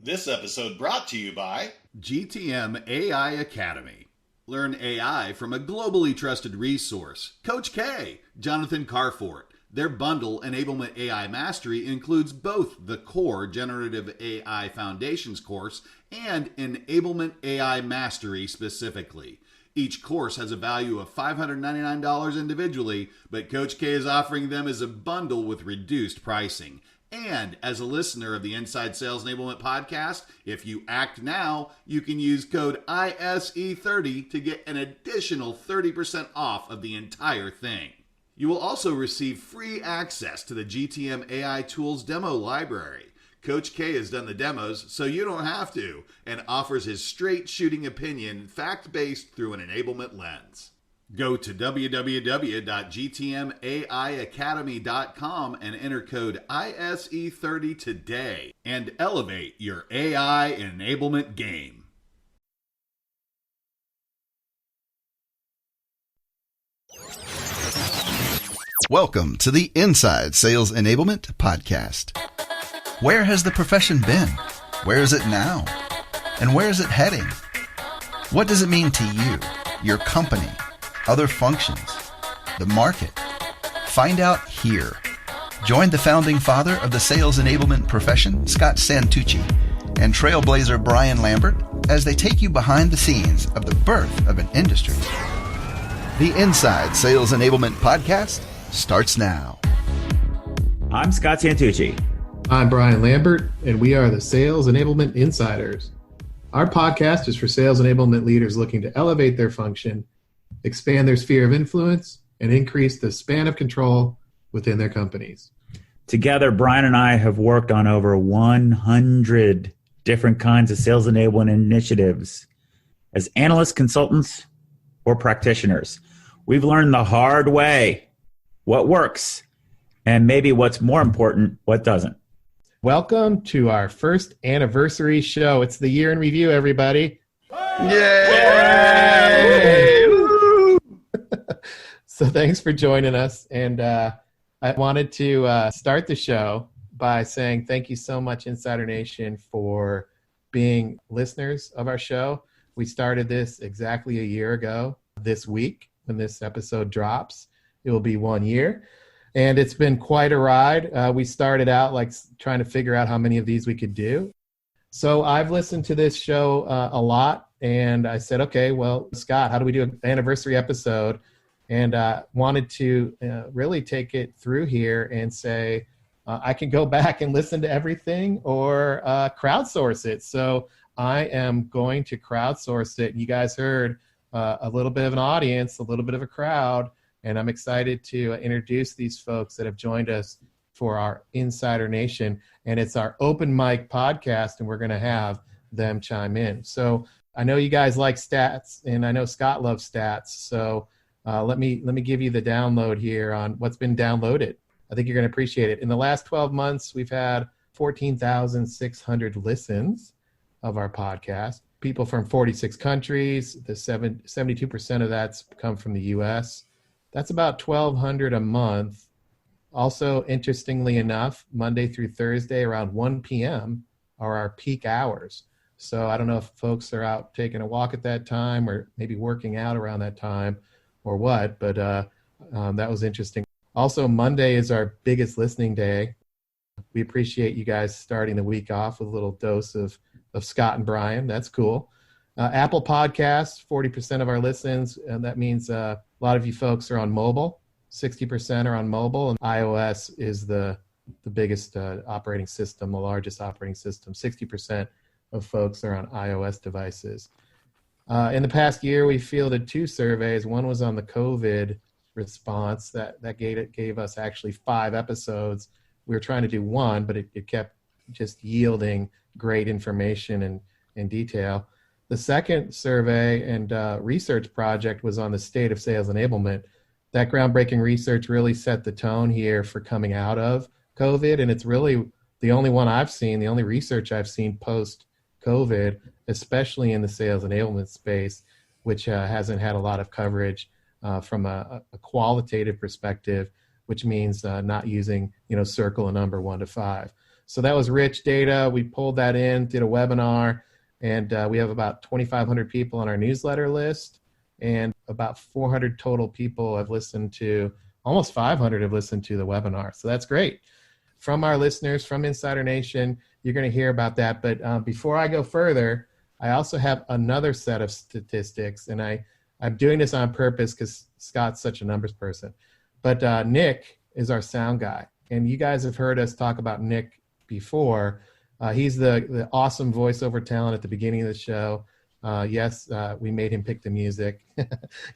This episode brought to you by GTM AI Academy. Learn AI from a globally trusted resource. Coach K, Jonathan Carfort. Their bundle, Enablement AI Mastery, includes both the core Generative AI Foundations course and Enablement AI Mastery specifically. Each course has a value of $599 individually, but Coach K is offering them as a bundle with reduced pricing. And as a listener of the Inside Sales Enablement podcast, if you act now, you can use code ISE30 to get an additional 30% off of the entire thing. You will also receive free access to the GTM AI Tools demo library. Coach K has done the demos, so you don't have to, and offers his straight shooting opinion, fact-based through an enablement lens. Go to www.gtmaiacademy.com and enter code ISE30 today and elevate your AI enablement game. Welcome to the Inside Sales Enablement Podcast. Where has the profession been? Where is it now? And where is it heading? What does it mean to you, your company, other functions, the market? Find out here. Join the founding father of the sales enablement profession, Scott Santucci, and trailblazer Brian Lambert as they take you behind the scenes of the birth of an industry. The Inside Sales Enablement Podcast starts now. I'm Scott Santucci. I'm Brian Lambert, and we are the Sales Enablement Insiders. Our podcast is for sales enablement leaders looking to elevate their function, expand their sphere of influence, and increase the span of control within their companies. Together, Brian and I have worked on over 100 different kinds of sales enablement initiatives as analysts, consultants, or practitioners. We've learned the hard way what works, and maybe what's more important, what doesn't. Welcome to our first anniversary show. It's the year in review, everybody. Yay! So thanks for joining us. And I wanted to start the show by saying thank you so much, Insider Nation, for being listeners of our show. We started this exactly a year ago this week when this episode drops. It will be 1 year. And it's been quite a ride. We started out like trying to figure out how many of these we could do. So I've listened to this show a lot, and I said, okay, well, Scott, how do we do an anniversary episode? And wanted to really take it through here and say, I can go back and listen to everything or crowdsource it. So I am going to crowdsource it. You guys heard a little bit of an audience, a little bit of a crowd. And I'm excited to introduce these folks that have joined us for our Insider Nation. And it's our open mic podcast, and we're going to have them chime in. So I know you guys like stats, and I know Scott loves stats. So let me give you the download here on what's been downloaded. I think you're going to appreciate it. In the last 12 months, we've had 14,600 listens of our podcast. People from 46 countries. The 72% of that's come from the U.S., That's about 1,200 a month. Also, interestingly enough, Monday through Thursday around 1 p.m. are our peak hours. So I don't know if folks are out taking a walk at that time or maybe working out around that time or what, but that was interesting. Also, Monday is our biggest listening day. We appreciate you guys starting the week off with a little dose of Scott and Brian. That's cool. Apple Podcasts, 40% of our listens, and that means a lot of you folks are on mobile. 60% are on mobile, and iOS is the biggest operating system, the largest operating system. 60% of folks are on iOS devices. In the past year, we fielded 2 surveys. One was on the COVID response. That gave us actually 5 episodes. We were trying to do 1, but it kept just yielding great information and detail. The second survey and research project was on the state of sales enablement. That groundbreaking research really set the tone here for coming out of COVID, and it's really the only one I've seen, the only research I've seen post-COVID, especially in the sales enablement space, which hasn't had a lot of coverage from a qualitative perspective, which means not using, circle a number 1 to 5. So that was rich data. We pulled that in, did a webinar, and we have about 2,500 people on our newsletter list, and about 400 total people have listened to, almost 500 have listened to the webinar. So that's great. From our listeners, from Insider Nation, you're going to hear about that. But before I go further, I also have another set of statistics, and I'm doing this on purpose because Scott's such a numbers person. But Nick is our sound guy, and you guys have heard us talk about Nick before. He's the awesome voiceover talent at the beginning of the show. Yes, we made him pick the music.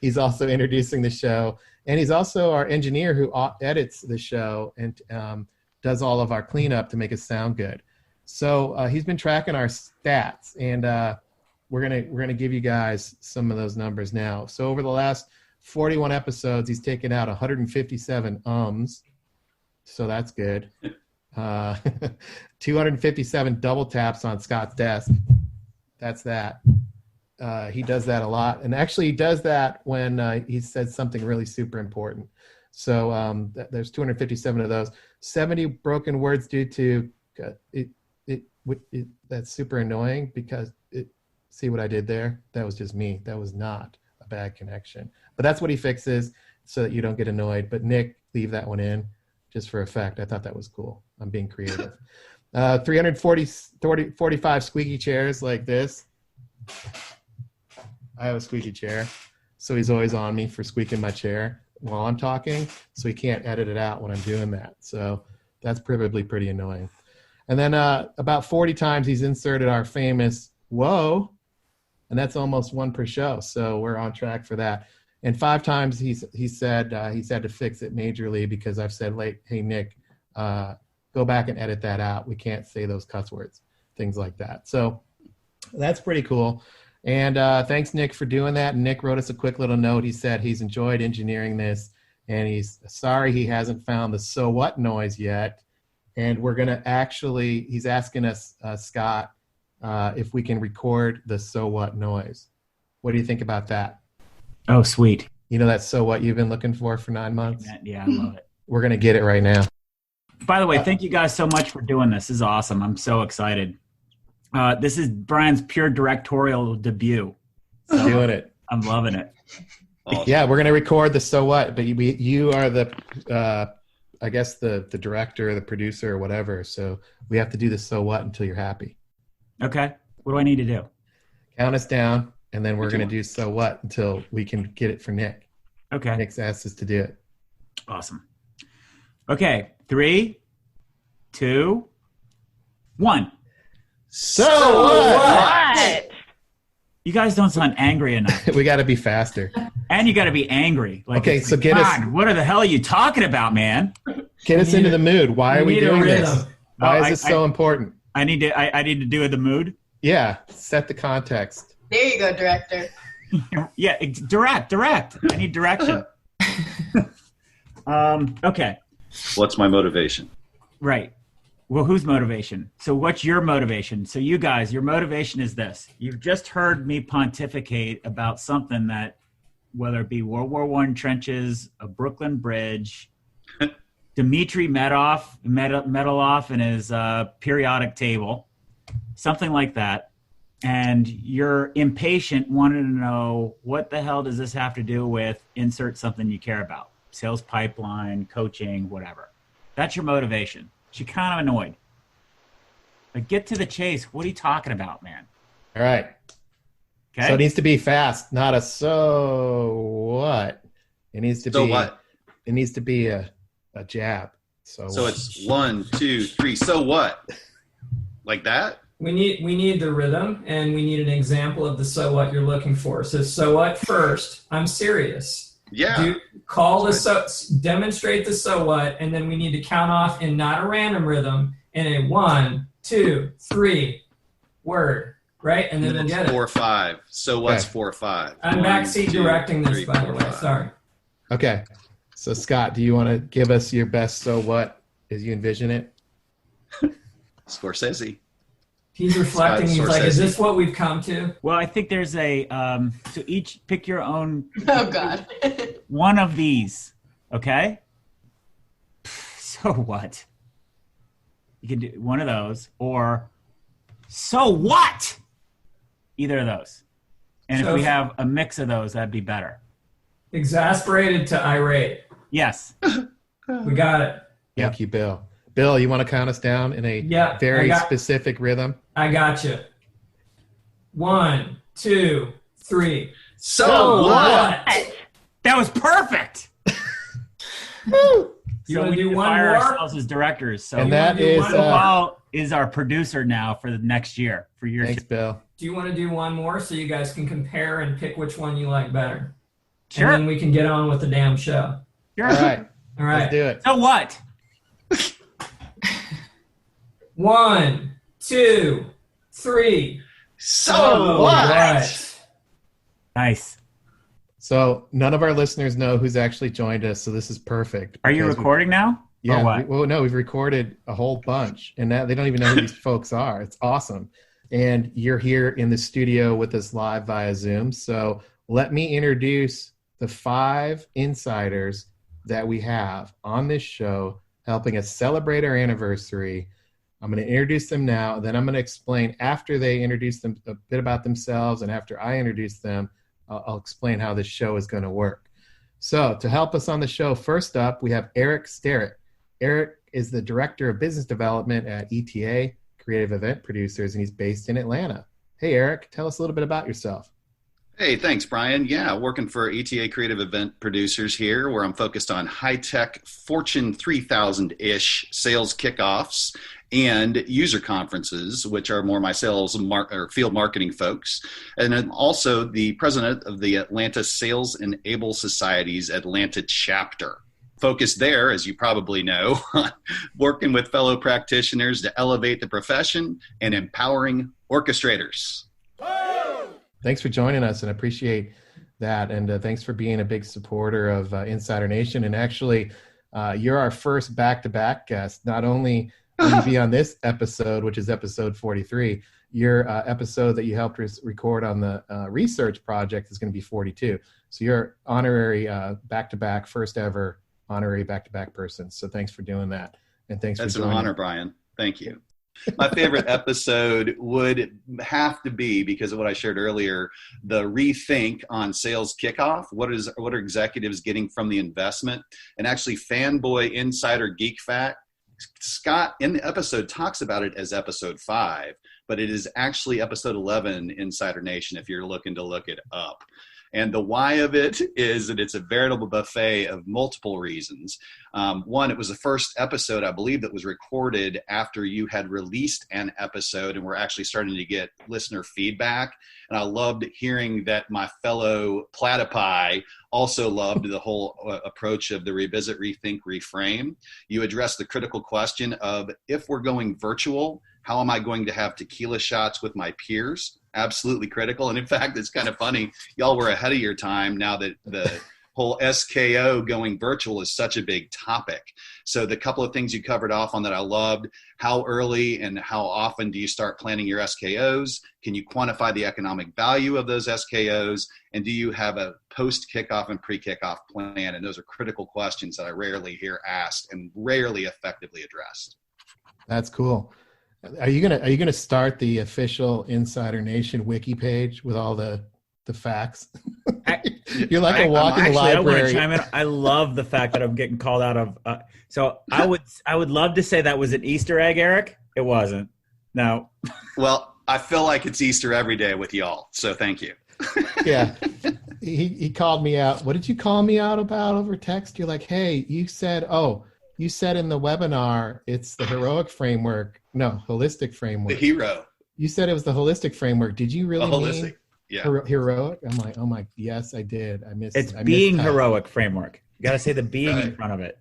He's also introducing the show, and he's also our engineer who edits the show and does all of our cleanup to make it sound good. So he's been tracking our stats, and we're gonna give you guys some of those numbers now. So over the last 41 episodes, he's taken out 157 ums, so that's good. 257 double taps on Scott's desk. That's that. He does that a lot, and actually he does that when he says something really super important. So there's 257 of those. 70 broken words due to that's super annoying because see what I did there? That was just me. That was not a bad connection. But that's what he fixes so that you don't get annoyed. But Nick, leave that one in just for effect. I thought that was cool. I'm being creative. 345 squeaky chairs like this. I have a squeaky chair, so he's always on me for squeaking my chair while I'm talking, so he can't edit it out when I'm doing that. So that's probably pretty annoying. And then about 40 times he's inserted our famous whoa, and that's almost one per show, so we're on track for that. And 5 times he said he's had to fix it majorly because I've said, like, hey, Nick, go back and edit that out. We can't say those cuss words, things like that. So that's pretty cool. And thanks, Nick, for doing that. And Nick wrote us a quick little note. He said he's enjoyed engineering this, and he's sorry he hasn't found the so what noise yet. And we're going to actually, he's asking us, Scott, if we can record the so what noise. What do you think about that? Oh, sweet. You know that so what you've been looking for 9 months? Yeah, I love it. We're going to get it right now. By the way, thank you guys so much for doing this. This is awesome. I'm so excited. This is Brian's pure directorial debut. So doing it. I'm loving it. Awesome. Yeah, we're going to record the so what, but you are the, I guess, the director, the producer, or whatever. So we have to do the so what until you're happy. Okay. What do I need to do? Count us down, and then we're going to do so what until we can get it for Nick. Okay. Nick's asked us to do it. Awesome. Okay. 3, 2, 1. So what? You guys don't sound angry enough. We got to be faster. And you got to be angry. Like, okay, so get us. What the hell are you talking about, man? Get us into the mood. Why are we doing this? Why is this so important? I need to do the mood. Yeah, set the context. There you go, director. Yeah, direct. I need direction. Okay. What's my motivation? Right. Well, whose motivation? So what's your motivation? So you guys, your motivation is this. You've just heard me pontificate about something that, whether it be World War I trenches, a Brooklyn Bridge, Dmitry Medvedev and his periodic table, something like that, and you're impatient, wanting to know, what the hell does this have to do with insert something you care about? Sales pipeline, coaching, whatever. That's your motivation. She's kind of annoyed. But get to the chase. What are you talking about, man? All right. Okay. So it needs to be fast, not a so what. It needs to So be what? It needs to be a jab. So what? It's 1, 2, 3. So what? Like that? We need the rhythm, and we need an example of the so what you're looking for. So what first? I'm serious. Yeah. Demonstrate the so what, and then we need to count off in not a random rhythm, in a 1, 2, 3 word, right? And then we'll it's get it. 4, 5. So what's Okay. 4, 5? I'm 1, backseat 2, directing this, 3, by the 4, way. 5. Sorry. Okay. So Scott, do you want to give us your best so what as you envision it? Scorsese. He's reflecting. Scott He's like, "Is Scorsese. this what we've come to?" Well, I think there's a so each pick your own Oh, God. one of these, okay? So what? You can do one of those, or so what? Either of those. And So if we have a mix of those, that'd be better. Exasperated to irate. Yes. We got it. Thank you, Bill. Bill, you want to count us down in a very specific rhythm? I got you. 1, 2, 3. So what? That was perfect. You So want we to need do to one fire more? ourselves as directors. So And that do is one Paul is our producer now for the next year. For year thanks, 2. Bill. Do you want to do one more so you guys can compare and pick which one you like better? Sure. And then we can get on with the damn show. Sure. All right, All right. let's do it. So what? 1, 2, 3. So All what? right. Nice. So none of our listeners know who's actually joined us, so this is perfect. Are you because recording now? Yeah. Or what? Well, no, we've recorded a whole bunch, and now they don't even know who these folks are. It's awesome. And you're here in the studio with us live via Zoom. So let me introduce the 5 insiders that we have on this show helping us celebrate our anniversary. I'm going to introduce them now. Then I'm going to explain after they introduce them a bit about themselves, and after I introduce them, I'll explain how this show is going to work. So to help us on the show, first up, we have Erich Starrett. Erich is the Director of Business Development at ETA, Creative Event Producers, and he's based in Atlanta. Hey, Erich, tell us a little bit about yourself. Hey, thanks, Brian. Yeah, working for ETA Creative Event Producers here, where I'm focused on high-tech Fortune 3000-ish sales kickoffs and user conferences, which are more my sales or field marketing folks. And I'm also the president of the Atlanta Sales Enablement Society's Atlanta Chapter. Focused there, as you probably know, on working with fellow practitioners to elevate the profession and empowering orchestrators. Thanks for joining us, and I appreciate that. And thanks for being a big supporter of Insider Nation. And actually, you're our first back-to-back guest. Not only will you be on this episode, which is episode 43, your episode that you helped us record on the research project is going to be 42. So you're honorary back-to-back, first ever honorary back-to-back person. So thanks for doing that. And thanks That's for joining. an honor, Brian. Thank you. My favorite episode would have to be, because of what I shared earlier, the rethink on sales kickoff. What are executives getting from the investment? And actually, Fanboy Insider Geek Fact, Scott in the episode talks about it as episode 5, but it is actually episode 11, Insider Nation, if you're looking to look it up. And the why of it is that it's a veritable buffet of multiple reasons. One, it was the first episode, I believe, that was recorded after you had released an episode, and we're actually starting to get listener feedback. And I loved hearing that my fellow platypi also loved the whole approach of the revisit, rethink, reframe. You addressed the critical question of, if we're going virtual, how am I going to have tequila shots with my peers? Absolutely critical. And in fact, it's kind of funny. Y'all were ahead of your time now that the whole SKO going virtual is such a big topic. So the couple of things you covered off on that I loved: how early and how often do you start planning your SKOs? Can you quantify the economic value of those SKOs? And do you have a post-kickoff and pre-kickoff plan? And those are critical questions that I rarely hear asked and rarely effectively addressed. That's cool. Are you gonna start the official Insider Nation wiki page with all the facts? You're like a walking library. I want to chime in. I love the fact that I'm getting called out of. So I would love to say that was an Easter egg, Erich. It wasn't. No. Well, I feel like it's Easter every day with y'all, so thank you. Yeah. He called me out. What did you call me out about over text? You're like, hey, you said in the webinar, it's the heroic framework. No, holistic framework. The hero. You said it was the holistic framework. Did you really Holistic. mean Yeah. heroic? I'm like, oh my, yes, I did. I missed. It's I being mistyped. heroic framework. You got to say the being in Right. front of it.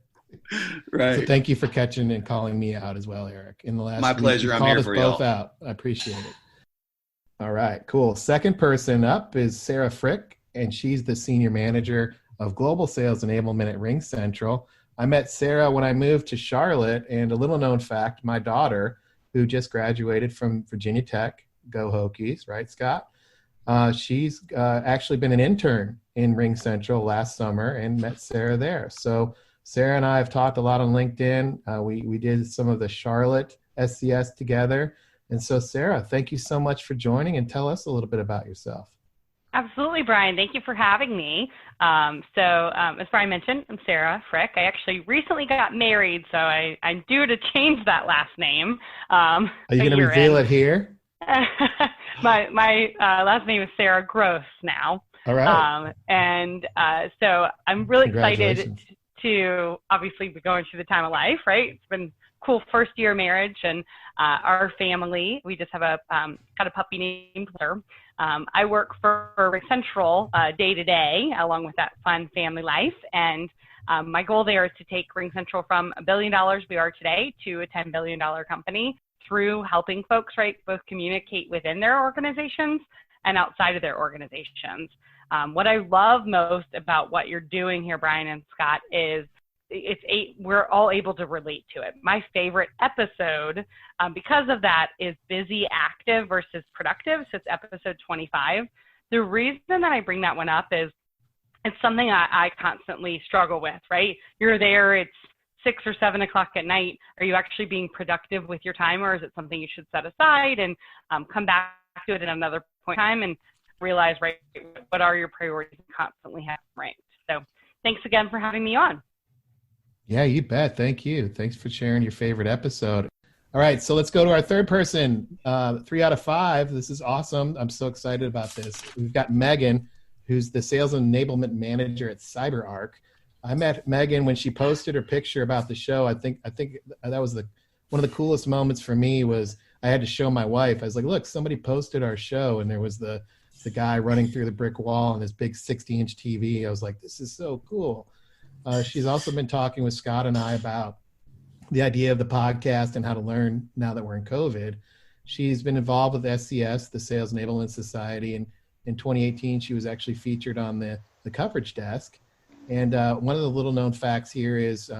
Right. So thank you for catching and calling me out as well, Erich. In the last My week, pleasure. you I'm called here us for both y'all. out. I appreciate it. All right, cool. Second person up is Sarah Frick, and she's the Senior Manager of Global Sales Enablement at Ring Central. I met Sarah when I moved to Charlotte, and a little known fact, my daughter, who just graduated from Virginia Tech, go Hokies, right, Scott? She's actually been an intern in Ring Central last summer and met Sarah there. So Sarah and I have talked a lot on LinkedIn. We did some of the Charlotte SCS together. And so, Sarah, thank you so much for joining, and tell us a little bit about yourself. Absolutely, Brian. Thank you for having me. As Brian mentioned, I'm Sarah Frick. I actually recently got married, so I'm due to change that last name. Are you going to reveal it here? my last name is Sarah Gross now. All right. So I'm really excited to obviously be going through the time of life, right? It's been cool first year marriage, and our family, we just have got a puppy named Thurs. I work for RingCentral day to day, along with that fun family life. And my goal there is to take RingCentral from $1 billion we are today to a $10 billion company through helping folks, right, both communicate within their organizations and outside of their organizations. What I love most about what you're doing here, Brian and Scott, is we're all able to relate to it. My favorite episode, because of that, is busy, active versus productive. So it's episode 25. The reason that I bring that one up is it's something I constantly struggle with, right? You're there, it's 6 or 7 o'clock at night. Are you actually being productive with your time, or is it something you should set aside and come back to it at another point in time and realize, right, what are your priorities and constantly have ranked? So thanks again for having me on. Yeah, you bet. Thank you. Thanks for sharing your favorite episode. All right, so let's go to our third person. 3 out of 5. This is awesome. I'm so excited about this. We've got Megan, who's the Sales Enablement Manager at CyberArk. I met Megan when she posted her picture about the show. I think that was one of the coolest moments for me. Was I had to show my wife. I was like, look, somebody posted our show, and there was the guy running through the brick wall on his big 60-inch TV. I was like, this is so cool. She's also been talking with Scott and I about the idea of the podcast and how to learn now that we're in COVID. She's been involved with SCS, the Sales Enablement Society, and in 2018, she was actually featured on the coverage desk. And one of the little known facts here is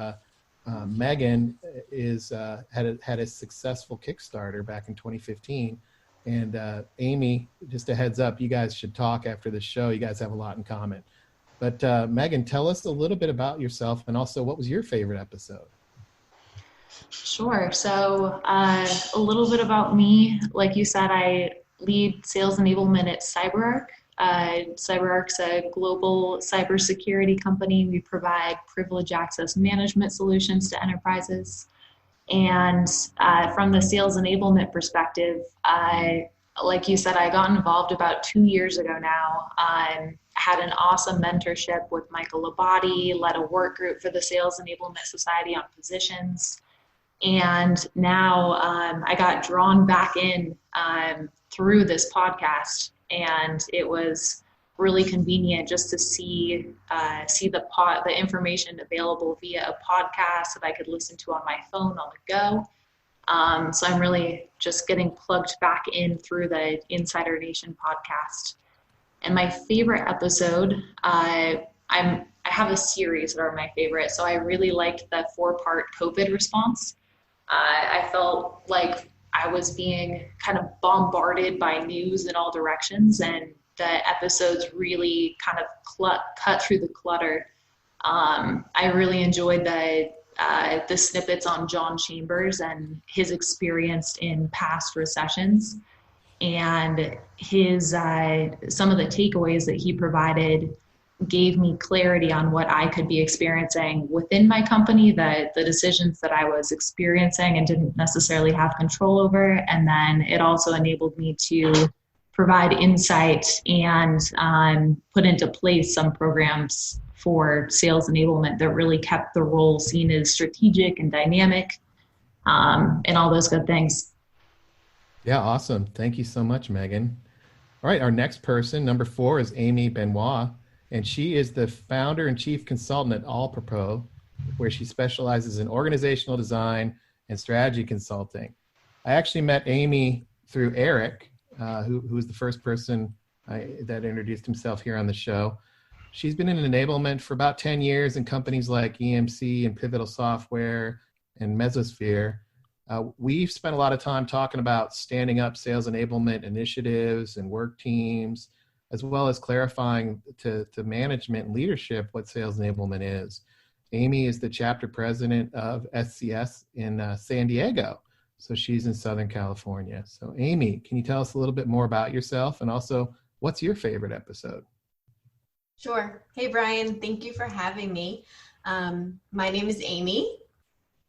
Megan had a successful Kickstarter back in 2015. And Amy, just a heads up, you guys should talk after the show. You guys have a lot in common. But Megan, tell us a little bit about yourself, and also what was your favorite episode? Sure. So a little bit about me. Like you said, I lead sales enablement at CyberArk. CyberArk's a global cybersecurity company. We provide privileged access management solutions to enterprises. And from the sales enablement perspective, like you said, I got involved about 2 years ago now. Had an awesome mentorship with Michael Labate, led a work group for the Sales Enablement Society on positions. And now I got drawn back in through this podcast, and it was really convenient just to see the information available via a podcast that I could listen to on my phone on the go. So I'm really just getting plugged back in through the Insider Nation podcast. And my favorite episode, I have a series that are my favorite. So I really liked the 4-part COVID response. I felt like I was being kind of bombarded by news in all directions, and the episodes really kind of cut through the clutter. I really enjoyed the snippets on John Chambers and his experience in past recessions, and his some of the takeaways that he provided gave me clarity on what I could be experiencing within my company, the decisions that I was experiencing and didn't necessarily have control over. And then it also enabled me to provide insight and put into place some programs for sales enablement that really kept the role seen as strategic and dynamic, and all those good things. Yeah, awesome. Thank you so much, Megan. All right, our next person, number 4, is Amy Benoit, and she is the founder and chief consultant at Allpropos, where she specializes in organizational design and strategy consulting. I actually met Amy through Erich, who was the first person that introduced himself here on the show. She's been in enablement for about 10 years in companies like EMC and Pivotal Software and Mesosphere. We've spent a lot of time talking about standing up sales enablement initiatives and work teams, as well as clarifying to management and leadership what sales enablement is. Amy is the chapter president of SCS in San Diego. So she's in Southern California. So Amy, can you tell us a little bit more about yourself, and also what's your favorite episode? Sure. Hey, Brian, thank you for having me. My name is Amy.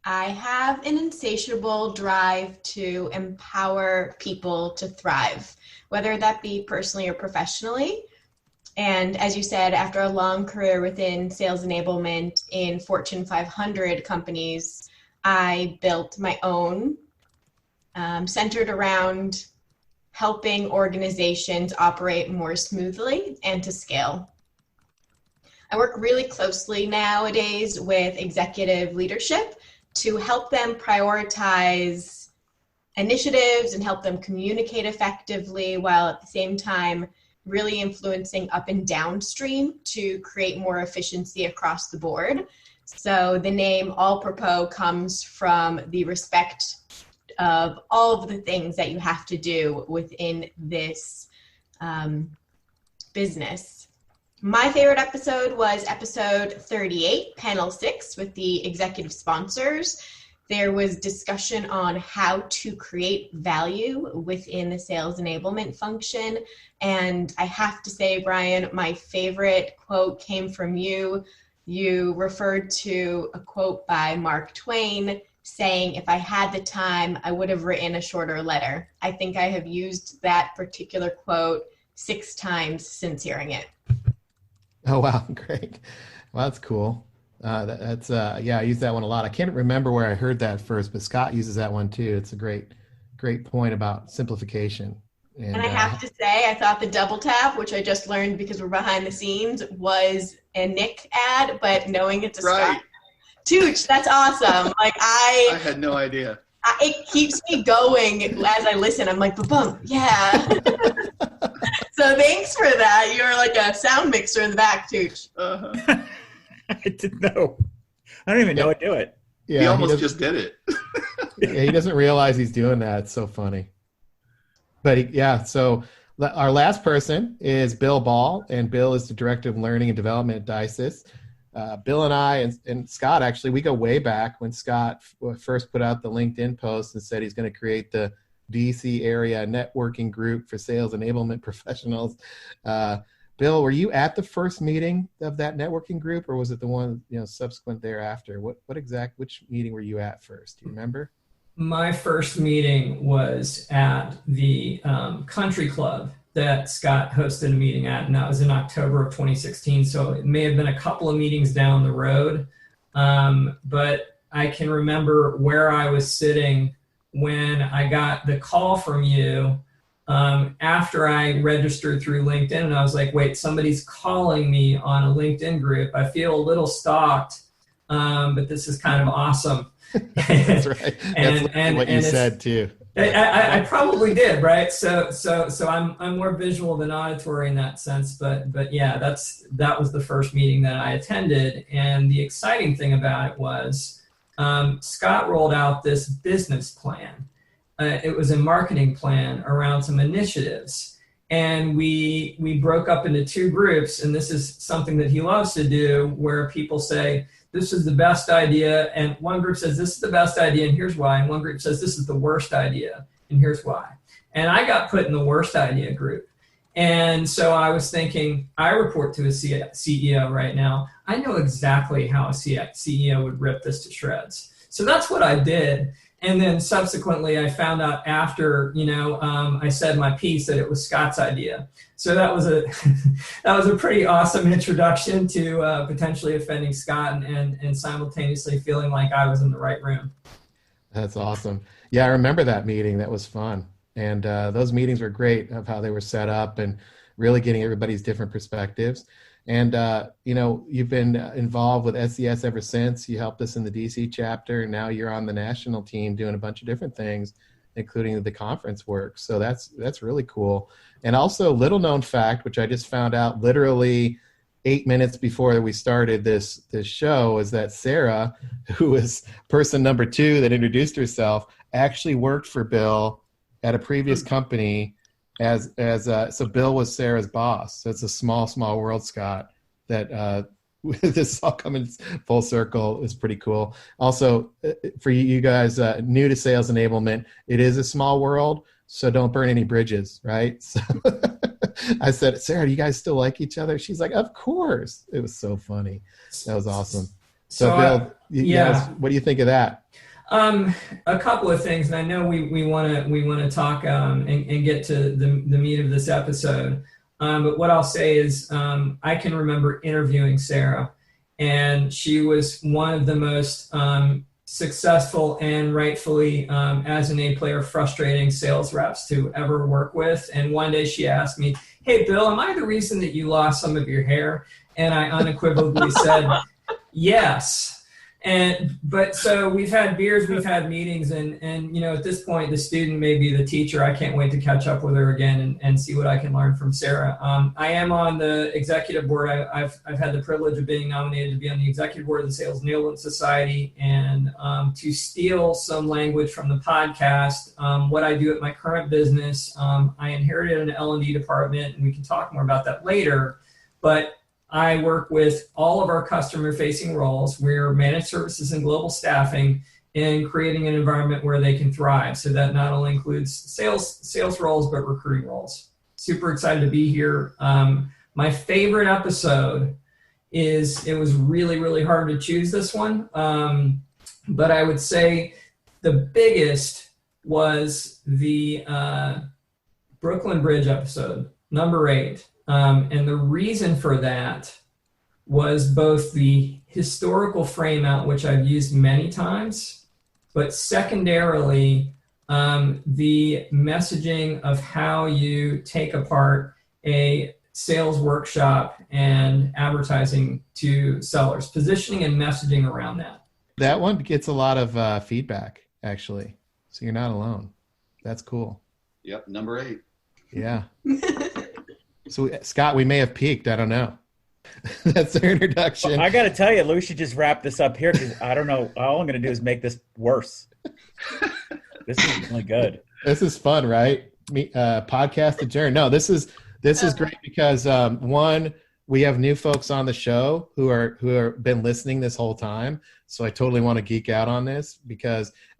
I have an insatiable drive to empower people to thrive, whether that be personally or professionally. And as you said, after a long career within sales enablement in Fortune 500 companies, I built my own, centered around helping organizations operate more smoothly and to scale. I work really closely nowadays with executive leadership to help them prioritize initiatives and help them communicate effectively, while at the same time really influencing up and downstream to create more efficiency across the board. So the name All Propos comes from the respect of all of the things that you have to do within this business. My favorite episode was episode 38, panel 6, with the executive sponsors. There was discussion on how to create value within the sales enablement function. And I have to say, Brian, my favorite quote came from you. You referred to a quote by Mark Twain saying, "If I had the time, I would have written a shorter letter." I think I have used that particular quote 6 times since hearing it. Oh, wow. Great. Well, that's cool. Yeah, I use that one a lot. I can't remember where I heard that first, but Scott uses that one too. It's a great point about simplification. And I have to say, I thought the double tap, which I just learned because we're behind the scenes, was a Nick ad, but knowing it's a Scott. Tooch, that's awesome. Like I had no idea. It keeps me going as I listen. I'm like, boom, yeah. So thanks for that. You're like a sound mixer in the back, Tooch. I didn't know. I don't even know how to do it. Yeah, he almost just did it. Yeah, he doesn't realize he's doing that. It's so funny. But so our last person is Bill Ball, and Bill is the Director of Learning and Development at ISE. Bill and I and Scott, actually, we go way back when Scott first put out the LinkedIn post and said he's going to create the DC area networking group for sales enablement professionals. Bill, were you at the first meeting of that networking group, or was it the one subsequent thereafter? Which meeting were you at first? Do you remember? My first meeting was at the country club that Scott hosted a meeting at, and that was in October of 2016. So it may have been a couple of meetings down the road, but I can remember where I was sitting when I got the call from you after I registered through LinkedIn, and I was like, wait, somebody's calling me on a LinkedIn group. I feel a little stalked, but this is kind of awesome. That's right. That's what you said too. I probably did, right? So I'm more visual than auditory in that sense, but yeah, that was the first meeting that I attended, and the exciting thing about it was Scott rolled out this business plan. It was a marketing plan around some initiatives, and we broke up into 2 groups, and this is something that he loves to do, where people say, this is the best idea, and one group says, this is the best idea, and here's why, and one group says, this is the worst idea, and here's why. And I got put in the worst idea group. And so I was thinking, I report to a CEO right now. I know exactly how a CEO would rip this to shreds. So that's what I did. And then subsequently, I found out after, I said my piece that it was Scott's idea. So that was a pretty awesome introduction to potentially offending Scott and simultaneously feeling like I was in the right room. That's awesome. Yeah, I remember that meeting. That was fun. And those meetings were great of how they were set up and really getting everybody's different perspectives. And, you've been involved with SES ever since. You helped us in the DC chapter, and now you're on the national team doing a bunch of different things, including the conference work. So that's really cool. And also, little known fact, which I just found out literally 8 minutes before we started this show, is that Sarah, who was person number 2 that introduced herself, actually worked for Bill at a previous company. So Bill was Sarah's boss. So it's a small world, Scott, that this is all coming full circle. It's pretty cool. Also, for you guys new to sales enablement, it is a small world, so don't burn any bridges, right? So I said, Sarah, do you guys still like each other? She's like, of course. It was so funny. That was awesome. So Bill, guys, what do you think of that? A couple of things, and I know we want to talk and get to the meat of this episode. But what I'll say is I can remember interviewing Sarah, and she was one of the most successful and rightfully, as an A player, frustrating sales reps to ever work with. And one day she asked me, hey, Bill, am I the reason that you lost some of your hair? And I unequivocally said, yes. But so we've had beers, we've had meetings, and at this point, the student may be the teacher. I can't wait to catch up with her again and see what I can learn from Sarah. I am on the executive board. I've had the privilege of being nominated to be on the executive board of the Sales Enablement Society, and to steal some language from the podcast, what I do at my current business, I inherited an L&D department, and we can talk more about that later, but I work with all of our customer-facing roles. We're managed services and global staffing, and creating an environment where they can thrive. So that not only includes sales roles, but recruiting roles. Super excited to be here. My favorite episode is, it was really, really hard to choose this one. But I would say the biggest was the Brooklyn Bridge episode, number 8. And the reason for that was both the historical frame out, which I've used many times, but secondarily, the messaging of how you take apart a sales workshop and advertising to sellers, positioning and messaging around that. That one gets a lot of feedback, actually. So you're not alone. That's cool. Yep, number 8. Yeah. So, Scott, we may have peaked. I don't know. That's their introduction. Well, I got to tell you, Lou should just wrap this up here, because I don't know. All I'm going to do is make this worse. This is really good. This is fun, right? Podcast adjourned. No, this is great because one, we have new folks on the show who are been listening this whole time. So I totally want to geek out on this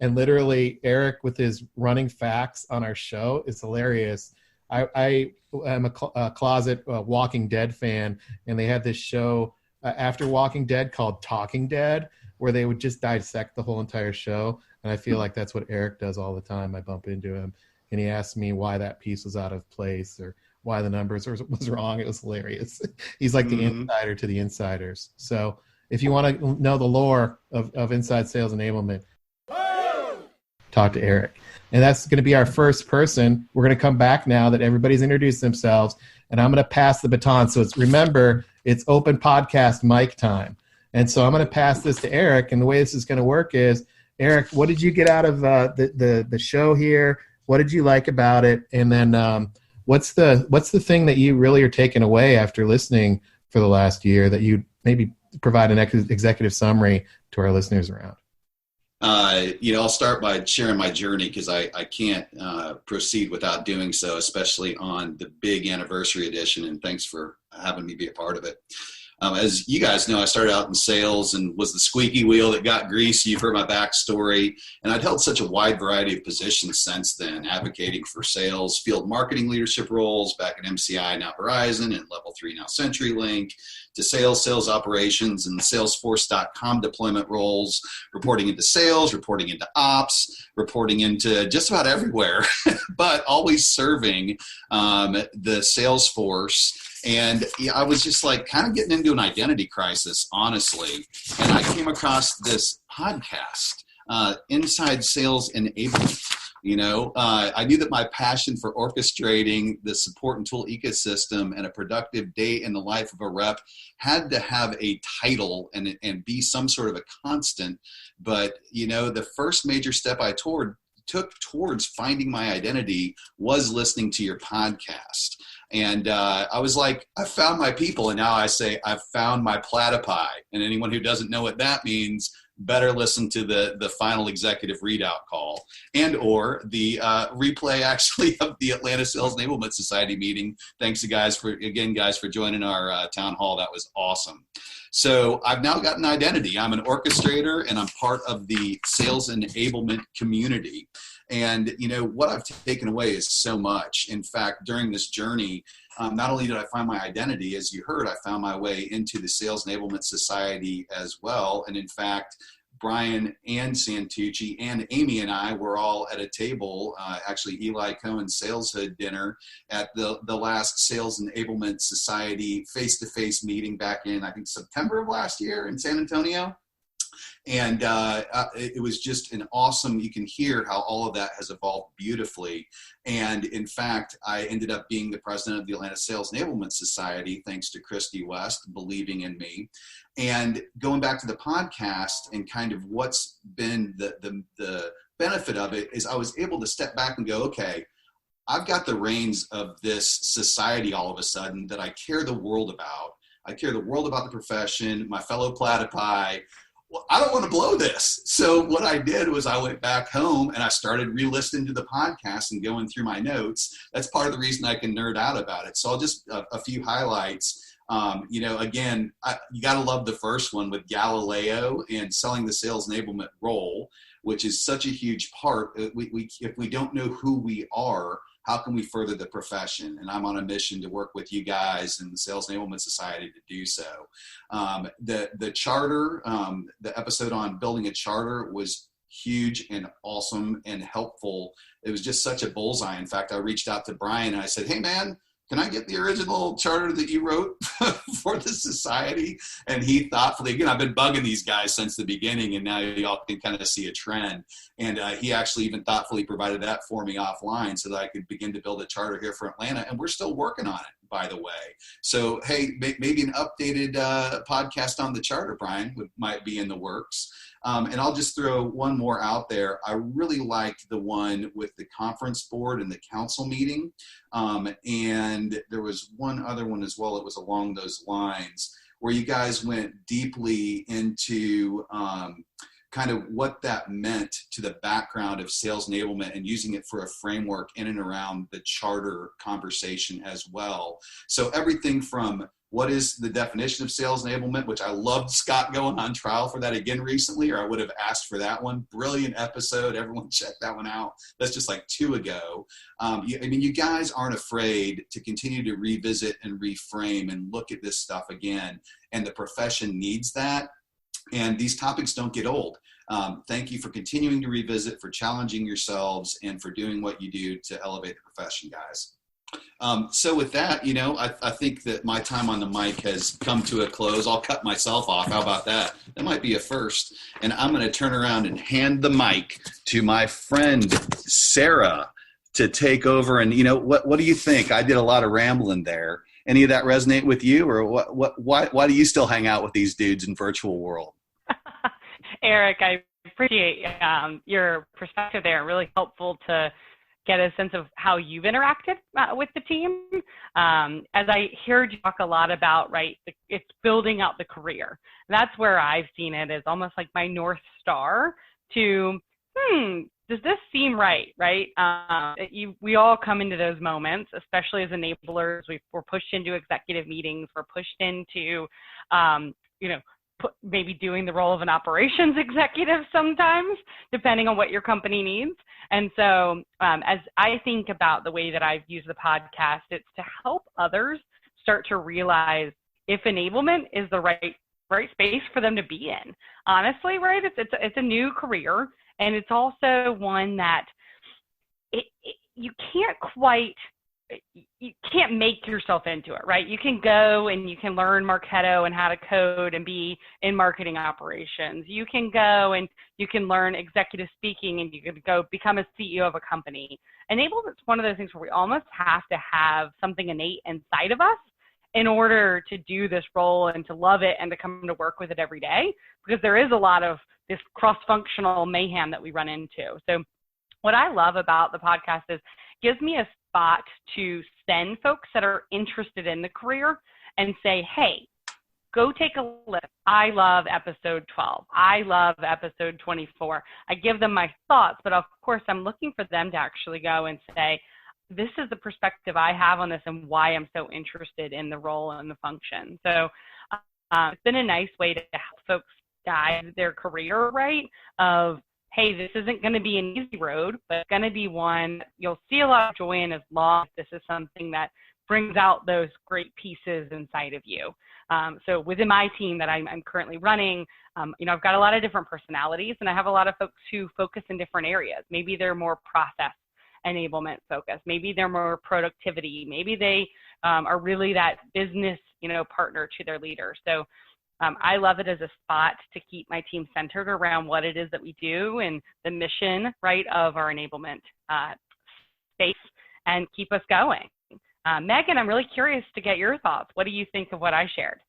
and literally Erich with his running facts on our show is hilarious. I am a closet Walking Dead fan, and they had this show after Walking Dead called Talking Dead, where they would just dissect the whole entire show. And I feel like that's what Erich does all the time. I bump into him, and he asked me why that piece was out of place or why the numbers was wrong. It was hilarious. He's like the insider to the insiders. So if you want to know the lore of inside sales enablement, talk to Erich. And that's going to be our first person. We're going to come back now that everybody's introduced themselves, and I'm going to pass the baton. So remember, it's open podcast mic time. And so I'm going to pass this to Erich, and the way this is going to work is, Erich, what did you get out of the show here? What did you like about it? And then what's the thing that you really are taking away after listening for the last year that you maybe provide an executive summary to our listeners around? I'll start by sharing my journey because I can't proceed without doing so, especially on the big anniversary edition. And thanks for having me be a part of it. As you guys know, I started out in sales and was the squeaky wheel that got greasy. You've heard my backstory. And I'd held such a wide variety of positions since then, advocating for sales, field marketing leadership roles back at MCI, now Verizon, and level 3, now CenturyLink, to sales operations, and Salesforce.com deployment roles, reporting into sales, reporting into ops, reporting into just about everywhere, but always serving the Salesforce. And I was just like kind of getting into an identity crisis, honestly. And I came across this podcast, Inside Sales Enablement. I knew that my passion for orchestrating the support and tool ecosystem and a productive day in the life of a rep had to have a title and be some sort of a constant. But, the first major step I took towards finding my identity was listening to your podcast. And I was like, I found my people. And now I say, I've found my platypi. And anyone who doesn't know what that means, better listen to the final executive readout call and or the replay actually of the Atlanta Sales Enablement Society meeting. Thanks to guys for joining our town hall. That was awesome. So I've now got an identity. I'm an orchestrator and I'm part of the sales enablement community. And what I've taken away is so much. In fact, during this journey, not only did I find my identity, as you heard, I found my way into the Sales Enablement Society as well. And in fact, Brian and Santucci and Amy and I were all at a table, actually Eli Cohen's Sales Hood dinner at the last Sales Enablement Society face-to-face meeting back in, I think, September of last year in San Antonio. And it was just an awesome, you can hear how all of that has evolved beautifully. And in fact, I ended up being the president of the Atlanta Sales Enablement Society, thanks to Christy West believing in me. And going back to the podcast and kind of what's been the benefit of it is I was able to step back and go, okay, I've got the reins of this society all of a sudden that I care the world about. I care the world about the profession, my fellow platypi. Well, I don't want to blow this. So what I did was I went back home and I started re-listening to the podcast and going through my notes. That's part of the reason I can nerd out about it. So I'll just a few highlights. Again, you got to love the first one with Galileo and selling the sales enablement role, which is such a huge part. If we don't know who we are, how can we further the profession? And I'm on a mission to work with you guys in the Sales Enablement Society to do so. The charter, the episode on building a charter was huge and awesome and helpful. It was just such a bullseye. In fact, I reached out to Brian and I said, hey man, can I get the original charter that you wrote for the society? And he thoughtfully, again, I've been bugging these guys since the beginning, and now y'all can kind of see a trend. And he actually even thoughtfully provided that for me offline so that I could begin to build a charter here for Atlanta. And we're still working on it, by the way. So, hey, maybe an updated podcast on the charter, Brian, might be in the works. And I'll just throw one more out there. I really liked the one with the conference board and the council meeting. And there was one other one as well. It was along those lines where you guys went deeply into kind of what that meant to the background of sales enablement and using it for a framework in and around the charter conversation as well. So everything from what is the definition of sales enablement, which I loved Scott going on trial for that again recently, or I would have asked for that one. Brilliant episode. Everyone check that one out. That's just like 2 ago. You guys aren't afraid to continue to revisit and reframe and look at this stuff again. And the profession needs that. And these topics don't get old. Thank you for continuing to revisit, for challenging yourselves, and for doing what you do to elevate the profession, guys. So with that, I think that my time on the mic has come to a close. I'll cut myself off. How about that? That might be a first. And I'm going to turn around and hand the mic to my friend, Sarah, to take over. And, what do you think? I did a lot of rambling there. Any of that resonate with you, or why do you still hang out with these dudes in virtual world? Erich, I appreciate your perspective there. Really helpful to get a sense of how you've interacted with the team. As I heard you talk a lot about, right, it's building out the career. That's where I've seen it as almost like my North Star to, does this seem right, right? We all come into those moments, especially as enablers. We're pushed into executive meetings. We're pushed into, maybe doing the role of an operations executive sometimes, depending on what your company needs. And so as I think about the way that I've used the podcast, it's to help others start to realize if enablement is the right space for them to be in. Honestly, right? It's a new career, and it's also one that you can't make yourself into it, right? You can go and you can learn Marketo and how to code and be in marketing operations. You can go and you can learn executive speaking and you can go become a CEO of a company. Enablement's one of those things where we almost have to have something innate inside of us in order to do this role and to love it and to come to work with it every day, because there is a lot of this cross-functional mayhem that we run into. So what I love about the podcast is it gives me a spot to send folks that are interested in the career and say, hey, go take a listen. I love episode 12. I love episode 24. I give them my thoughts, but of course I'm looking for them to actually go and say, this is the perspective I have on this and why I'm so interested in the role and the function. So it's been a nice way to help folks guide their career, right? Of, hey, this isn't going to be an easy road, but it's going to be one you'll see a lot of joy in as long as this is something that brings out those great pieces inside of you. So within my team that I'm currently running, I've got a lot of different personalities, and I have a lot of folks who focus in different areas. Maybe they're more process enablement focused. Maybe they're more productivity. Maybe they are really that business, partner to their leader. So I love it as a spot to keep my team centered around what it is that we do and the mission, right, of our enablement space and keep us going. Megan, I'm really curious to get your thoughts. What do you think of what I shared?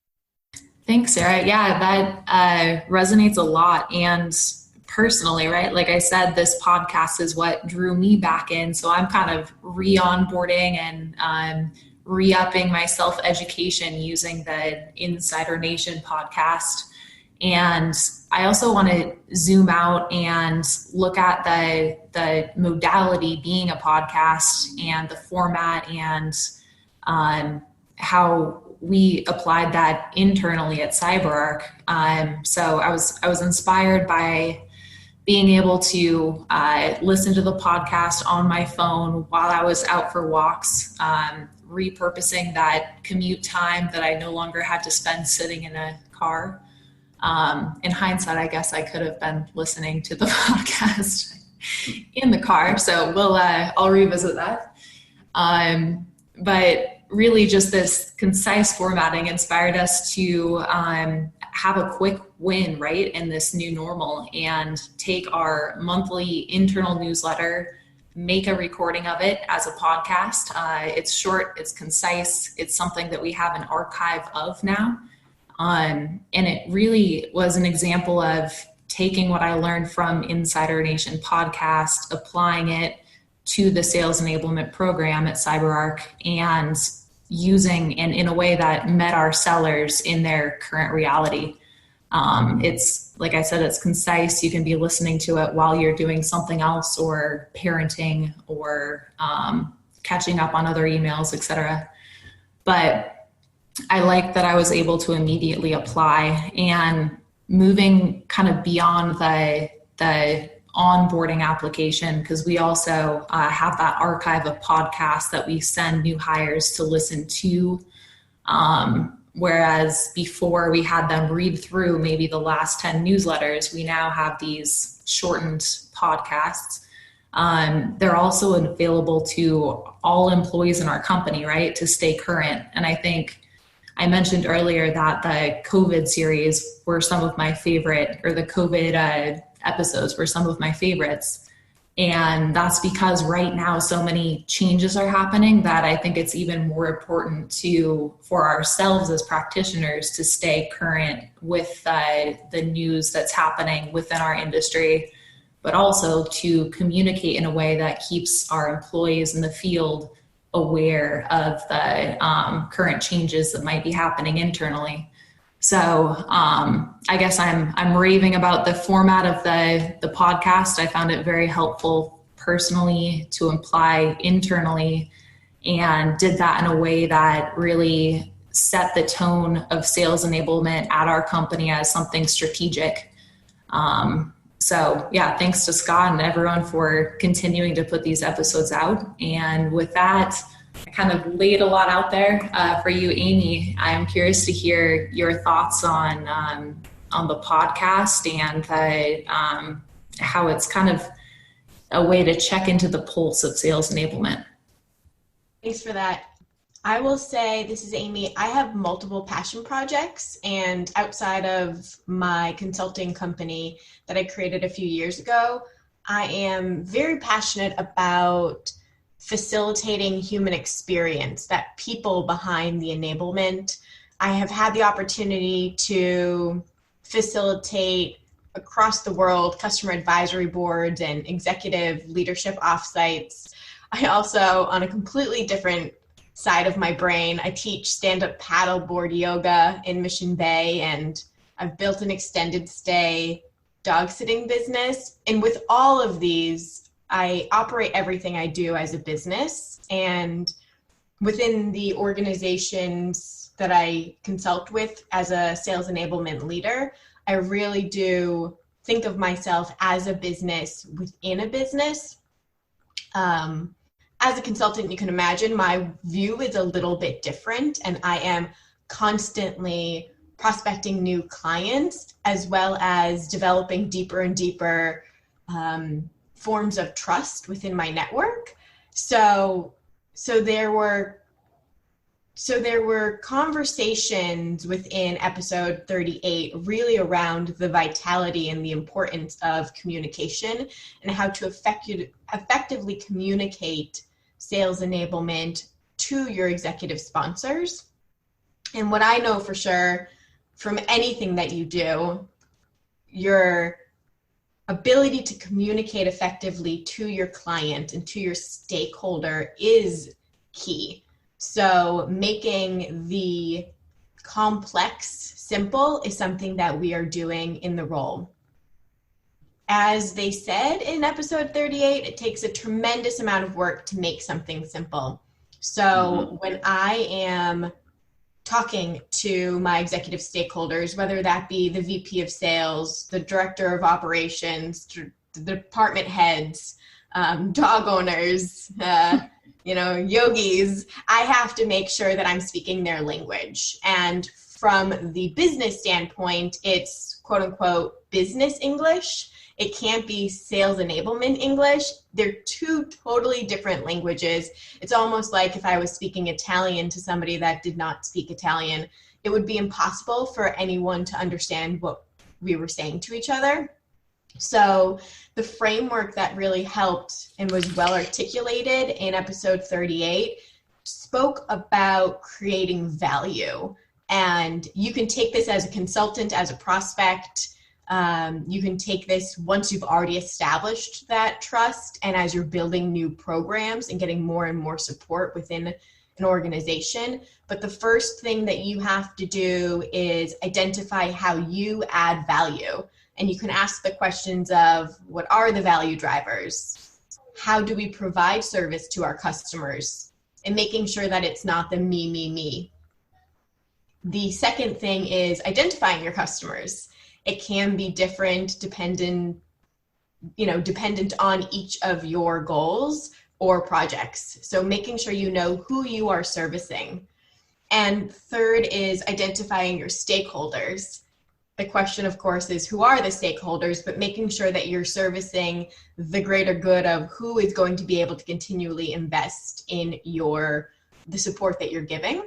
Thanks, Sarah. Yeah, that resonates a lot. And personally, right, like I said, this podcast is what drew me back in. So I'm kind of re-onboarding and re-upping my self-education using the Insider Nation podcast. And I also want to zoom out and look at the modality being a podcast and the format and how we applied that internally at CyberArk. So I was inspired by being able to listen to the podcast on my phone while I was out for walks, repurposing that commute time that I no longer had to spend sitting in a car. In hindsight, I guess I could have been listening to the podcast in the car. So I'll revisit that. But really just this concise formatting inspired us to have a quick win, right, in this new normal and take our monthly internal newsletter, make a recording of it as a podcast. It's short, it's concise, it's something that we have an archive of now. And it really was an example of taking what I learned from Insider Nation podcast, applying it to the sales enablement program at CyberArk and using and in a way that met our sellers in their current reality. It's, like I said, it's concise. You can be listening to it while you're doing something else or parenting or catching up on other emails, etc. But I like that I was able to immediately apply and moving kind of beyond the onboarding application, because we also have that archive of podcasts that we send new hires to listen to. Whereas before we had them read through maybe the last 10 newsletters, we now have these shortened podcasts. They're also available to all employees in our company, right, to stay current. And I think I mentioned earlier that the COVID series were some of my favorite, or the COVID episodes were some of my favorites. And that's because right now so many changes are happening that I think it's even more important for ourselves as practitioners to stay current with the news that's happening within our industry, but also to communicate in a way that keeps our employees in the field aware of the current changes that might be happening internally. So I guess I'm raving about the format of the podcast. I found it very helpful personally to apply internally, and did that in a way that really set the tone of sales enablement at our company as something strategic. So yeah, thanks to Scott and everyone for continuing to put these episodes out. And with that, I kind of laid a lot out there for you, Amy. I'm curious to hear your thoughts on the podcast and how it's kind of a way to check into the pulse of sales enablement. Thanks for that. I will say, this is Amy. I have multiple passion projects, and outside of my consulting company that I created a few years ago, I am very passionate about facilitating human experience, that people behind the enablement. I have had the opportunity to facilitate across the world customer advisory boards and executive leadership offsites. I also, on a completely different side of my brain. I teach stand-up paddleboard yoga in Mission Bay, and I've built an extended stay dog sitting business. And with all of these, I operate everything I do as a business. And within the organizations that I consult with as a sales enablement leader, I really do think of myself as a business within a business. As a consultant, you can imagine my view is a little bit different, and I am constantly prospecting new clients as well as developing deeper and deeper forms of trust within my network. So there were conversations within episode 38 really around the vitality and the importance of communication and how to effectively communicate sales enablement to your executive sponsors. And what I know for sure from anything that you do, your ability to communicate effectively to your client and to your stakeholder is key. So making the complex simple is something that we are doing in the role. As they said in episode 38, it takes a tremendous amount of work to make something simple. So when I am talking to my executive stakeholders, whether that be the VP of sales, the director of operations, the department heads, dog owners, yogis, I have to make sure that I'm speaking their language. And from the business standpoint, it's quote unquote business English. It can't be sales enablement English. They're two totally different languages. It's almost like if I was speaking Italian to somebody that did not speak Italian, it would be impossible for anyone to understand what we were saying to each other. So the framework that really helped and was well articulated in episode 38 spoke about creating value. And you can take this as a consultant, as a prospect. You can take this once you've already established that trust and as you're building new programs and getting more and more support within an organization. But the first thing that you have to do is identify how you add value. And you can ask the questions of what are the value drivers? How do we provide service to our customers? And making sure that it's not the me. The second thing is identifying your customers. It can be different dependent on each of your goals or projects. So making sure you know who you are servicing. And third is identifying your stakeholders. The question, of course, is who are the stakeholders, but making sure that you're servicing the greater good of who is going to be able to continually invest in the support that you're giving.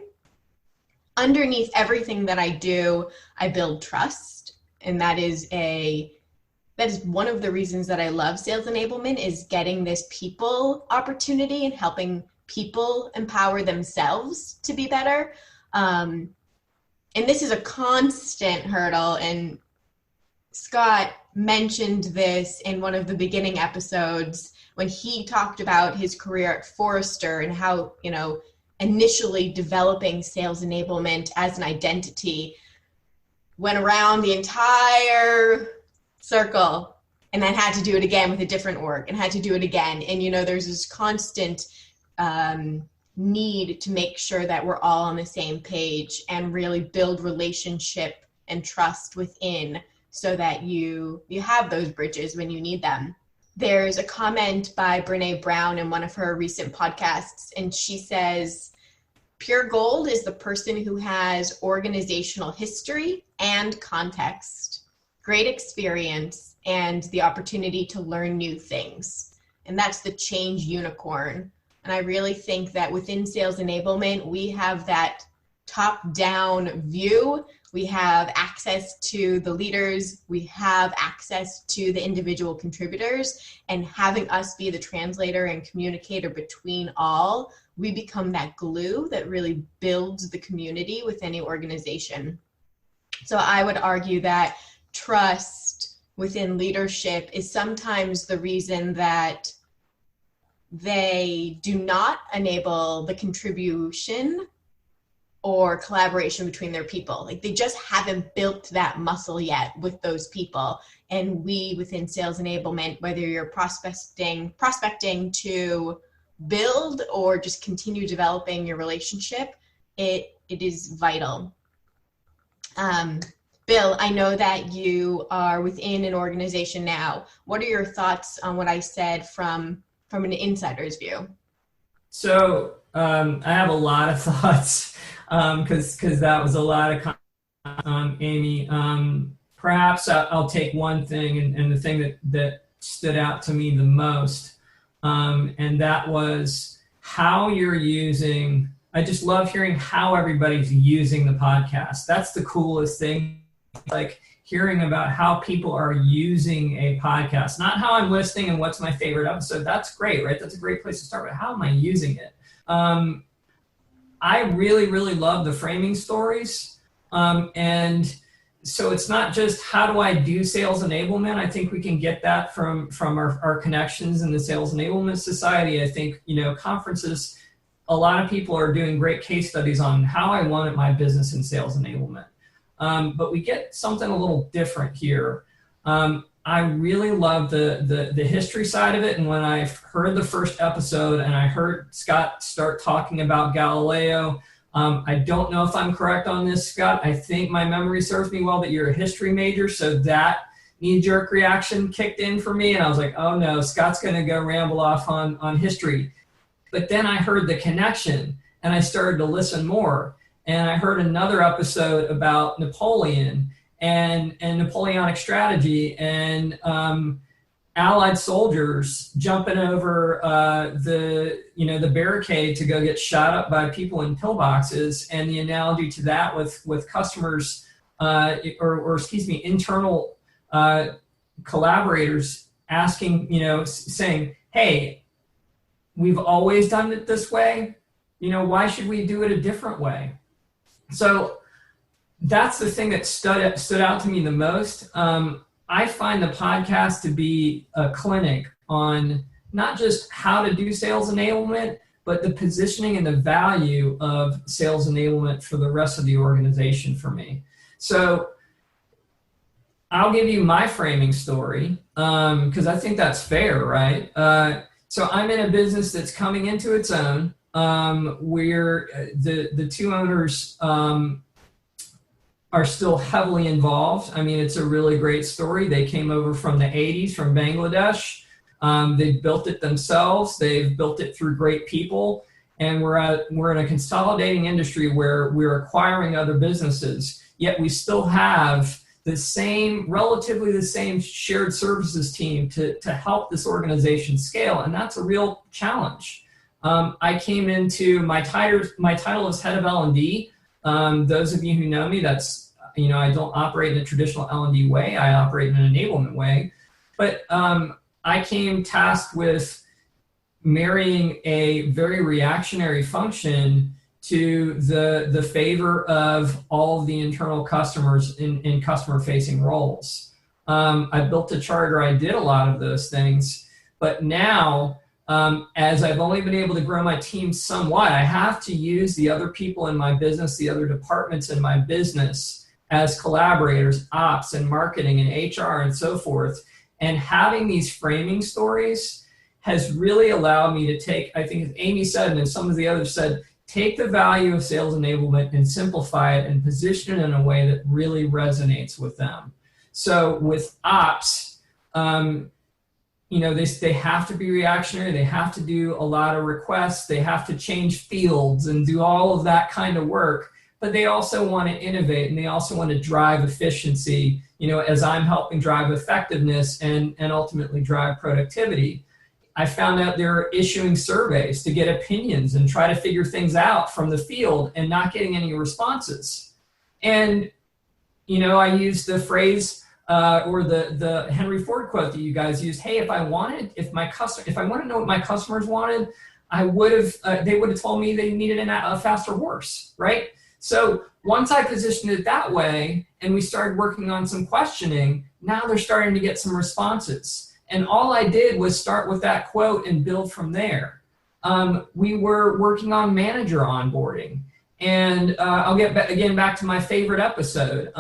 Underneath everything that I do, I build trust. And that is one of the reasons that I love sales enablement, is getting this people opportunity and helping people empower themselves to be better. And this is a constant hurdle. And Scott mentioned this in one of the beginning episodes when he talked about his career at Forrester and how, initially developing sales enablement as an identity went around the entire circle and then had to do it again with a different org and had to do it again. And, there's this constant need to make sure that we're all on the same page and really build relationship and trust within so that you have those bridges when you need them. There's a comment by Brene Brown in one of her recent podcasts, and she says, pure gold is the person who has organizational history and context, great experience, and the opportunity to learn new things. And that's the change unicorn. And I really think that within sales enablement, we have that top-down view. We have access to the leaders. We have access to the individual contributors. And having us be the translator and communicator between all, we become that glue that really builds the community within the organization. So I would argue that trust within leadership is sometimes the reason that they do not enable the contribution or collaboration between their people. Like they just haven't built that muscle yet with those people. And we within sales enablement, whether you're prospecting to build or just continue developing your relationship, it is vital. Bill, I know that you are within an organization now. What are your thoughts on what I said from an insider's view? So I have a lot of thoughts because that was a lot of content, Amy. Perhaps I'll take one thing and the thing that stood out to me the most, and that was how you're using. I just love hearing how everybody's using the podcast. That's the coolest thing, like hearing about how people are using a podcast, not how I'm listening and what's my favorite episode. That's great, right? That's a great place to start, but how am I using it? I really, really love the framing stories. And so it's not just how do I do sales enablement? I think we can get that from our connections in the Sales Enablement Society. I think, conferences, a lot of people are doing great case studies on how I wanted my business in sales enablement. But we get something a little different here. I really love the history side of it. And when I heard the first episode and I heard Scott start talking about Galileo, I don't know if I'm correct on this, Scott. I think my memory serves me well that you're a history major. So that knee-jerk reaction kicked in for me. And I was like, oh no, Scott's going to go ramble off on history. But then I heard the connection and I started to listen more. And I heard another episode about Napoleon and Napoleonic strategy and Allied soldiers jumping over the barricade to go get shot up by people in pillboxes, and the analogy to that with customers internal collaborators asking, saying, hey, we've always done it this way. Why should we do it a different way? So that's the thing that stood out to me the most. I find the podcast to be a clinic on not just how to do sales enablement, but the positioning and the value of sales enablement for the rest of the organization for me. So I'll give you my framing story because I think that's fair, right? So I'm in a business that's coming into its own. Where the two owners are still heavily involved. I mean, it's a really great story. They came over from the 80s from Bangladesh. They built it themselves. They've built it through great people. And we're in a consolidating industry where we're acquiring other businesses, yet we still have relatively the same shared services team to help this organization scale. And that's a real challenge. I came into my title is head of L&D. Those of you who know me, that's, I don't operate in a traditional L&D way. I operate in an enablement way. But I came tasked with marrying a very reactionary function to the favor of all of the internal customers in customer-facing roles. I built a charter. I did a lot of those things. But now, as I've only been able to grow my team somewhat, I have to use the other people in my business, the other departments in my business as collaborators, ops and marketing and HR and so forth. And having these framing stories has really allowed me to take, I think as Amy said, and as some of the others said, take the value of sales enablement and simplify it and position it in a way that really resonates with them. So with ops, they have to be reactionary. They have to do a lot of requests. They have to change fields and do all of that kind of work. But they also want to innovate and they also want to drive efficiency, as I'm helping drive effectiveness and ultimately drive productivity. I found out they're issuing surveys to get opinions and try to figure things out from the field and not getting any responses. And, I used the phrase or the Henry Ford quote that you guys used. Hey, if I wanted to know what my customers wanted, they would have told me they needed a faster horse, right? So once I positioned it that way and we started working on some questioning, now they're starting to get some responses. And all I did was start with that quote and build from there. We were working on manager onboarding. And I'll get back to my favorite episode.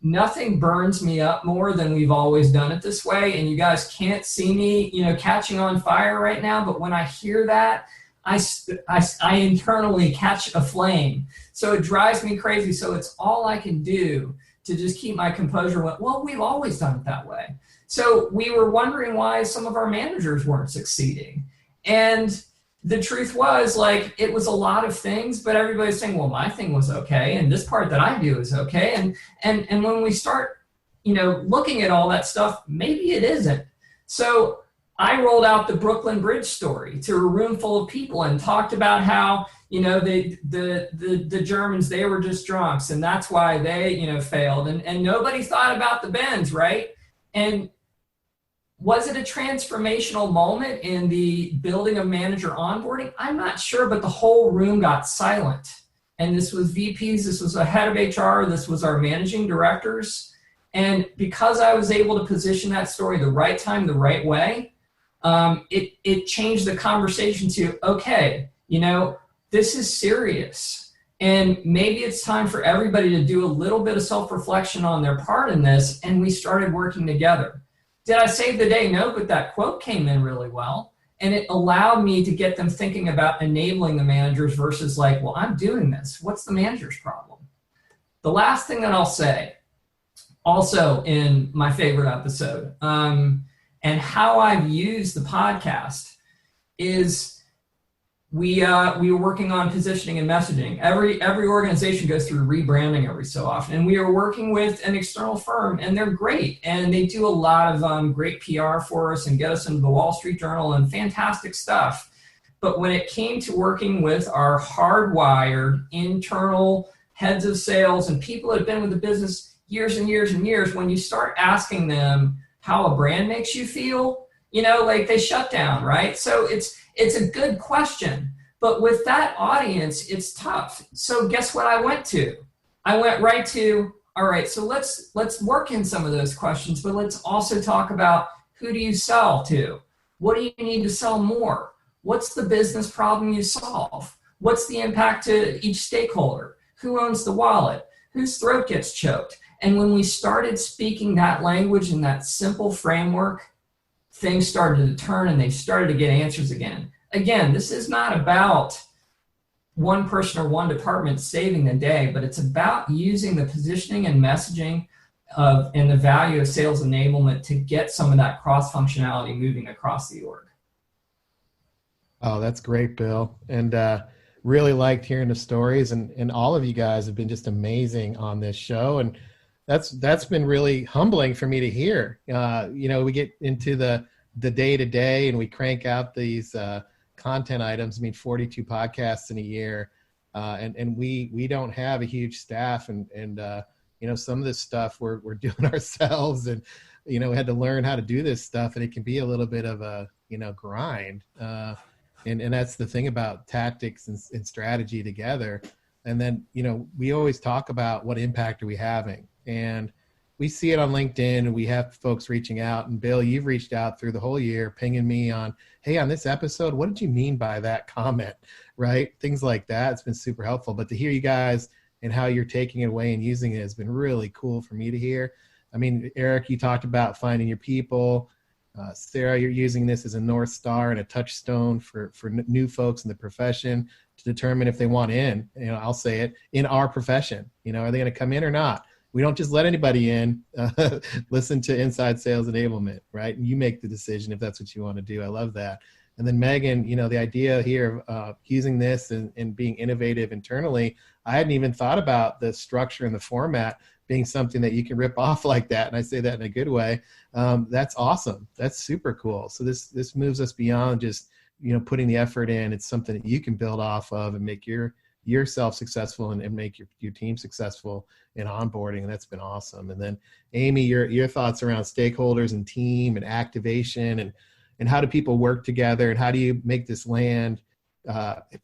Nothing burns me up more than we've always done it this way. And you guys can't see me, catching on fire right now. But when I hear that, I internally catch a flame. So it drives me crazy. So it's all I can do to just keep my composure. Well, we've always done it that way. So we were wondering why some of our managers weren't succeeding. And the truth was, it was a lot of things, but everybody's saying, well, my thing was okay, and this part that I do is okay. And when we start, looking at all that stuff, maybe it isn't. So I rolled out the Brooklyn Bridge story to a room full of people and talked about how, the Germans, they were just drunks, and that's why they, failed. And nobody thought about the Bens, right? And was it a transformational moment in the building of manager onboarding? I'm not sure, but the whole room got silent. And this was VPs, this was a head of HR, this was our managing directors. And because I was able to position that story the right time, the right way, it changed the conversation to, okay, this is serious. And maybe it's time for everybody to do a little bit of self-reflection on their part in this. And we started working together. Did I save the day? No, but that quote came in really well. And it allowed me to get them thinking about enabling the managers versus well, I'm doing this. What's the manager's problem? The last thing that I'll say, also in my favorite episode, and how I've used the podcast is we were working on positioning and messaging. Every organization goes through rebranding every so often, and we are working with an external firm, and they're great, and they do a lot of great PR for us and get us into the Wall Street Journal and fantastic stuff. But when it came to working with our hardwired internal heads of sales and people that have been with the business years and years and years, when you start asking them how a brand makes you feel, they shut down, right? So it's a good question, but with that audience, it's tough. So guess what I went to? I went right to, all right, so let's work in some of those questions, but let's also talk about, who do you sell to? What do you need to sell more? What's the business problem you solve? What's the impact to each stakeholder? Who owns the wallet? Whose throat gets choked? And when we started speaking that language in that simple framework, things started to turn and they started to get answers again. Again, this is not about one person or one department saving the day, but it's about using the positioning and messaging and the value of sales enablement to get some of that cross-functionality moving across the org. Oh, that's great, Bill. And really liked hearing the stories, and all of you guys have been just amazing on this show. And that's been really humbling for me to hear. We get into the day-to-day and we crank out these content items. 42 podcasts in a year. And we don't have a huge staff, and some of this stuff we're doing ourselves, and we had to learn how to do this stuff, and it can be a little bit of a grind. And that's the thing about tactics and strategy together. And then we always talk about what impact are we having, and we see it on LinkedIn, and we have folks reaching out. And Bill, you've reached out through the whole year, pinging me on, hey, on this episode, what did you mean by that comment, right? Things like that. It's been super helpful. But to hear you guys and how you're taking it away and using it has been really cool for me to hear. Erich, you talked about finding your people. Sarah, you're using this as a North Star and a touchstone for new folks in the profession to determine if they want in. I'll say it, in our profession. Are they going to come in or not? We don't just let anybody in. Listen to Inside Sales Enablement, right? And you make the decision if that's what you want to do. I love that. And then Megan, the idea here of using this and being innovative internally, I hadn't even thought about the structure and the format being something that you can rip off like that. And I say that in a good way. That's awesome. That's super cool. So this moves us beyond just, putting the effort in. It's something that you can build off of and make yourself successful and make your team successful in onboarding. And that's been awesome. And then Amy, your thoughts around stakeholders and team and activation and how do people work together and how do you make this land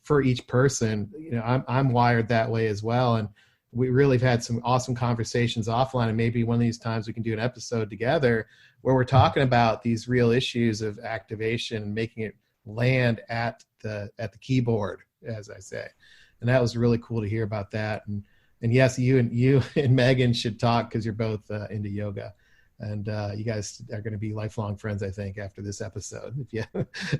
for each person? I'm wired that way as well. And we really have had some awesome conversations offline, and maybe one of these times we can do an episode together where we're talking about these real issues of activation and making it land at the keyboard, as I say. And that was really cool to hear about that. And yes, you and Megan should talk, because you're both into yoga, and you guys are going to be lifelong friends, I think, after this episode. Yeah.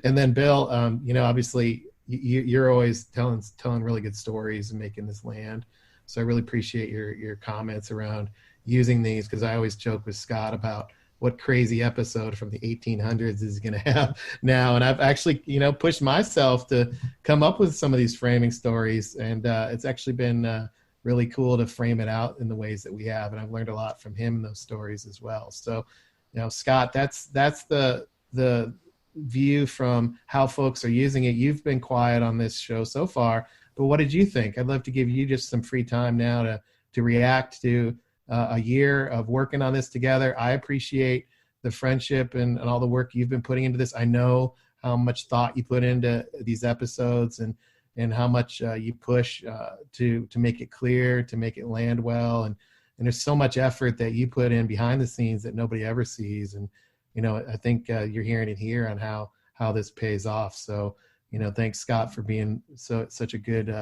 And then Bill, obviously you're always telling really good stories and making this land. So I really appreciate your comments around using these, because I always joke with Scott about what crazy episode from the 1800s is going to have now. And I've actually, pushed myself to come up with some of these framing stories. And it's actually been really cool to frame it out in the ways that we have. And I've learned a lot from him in those stories as well. So, Scott, that's the view from how folks are using it. You've been quiet on this show so far, but what did you think? I'd love to give you just some free time now to react to a year of working on this together. I appreciate the friendship and all the work you've been putting into this. I know how much thought you put into these episodes and how much you push to make it clear, to make it land well. And there's so much effort that you put in behind the scenes that nobody ever sees. And, I think you're hearing it here on how this pays off. So, thanks, Scott, for being such a good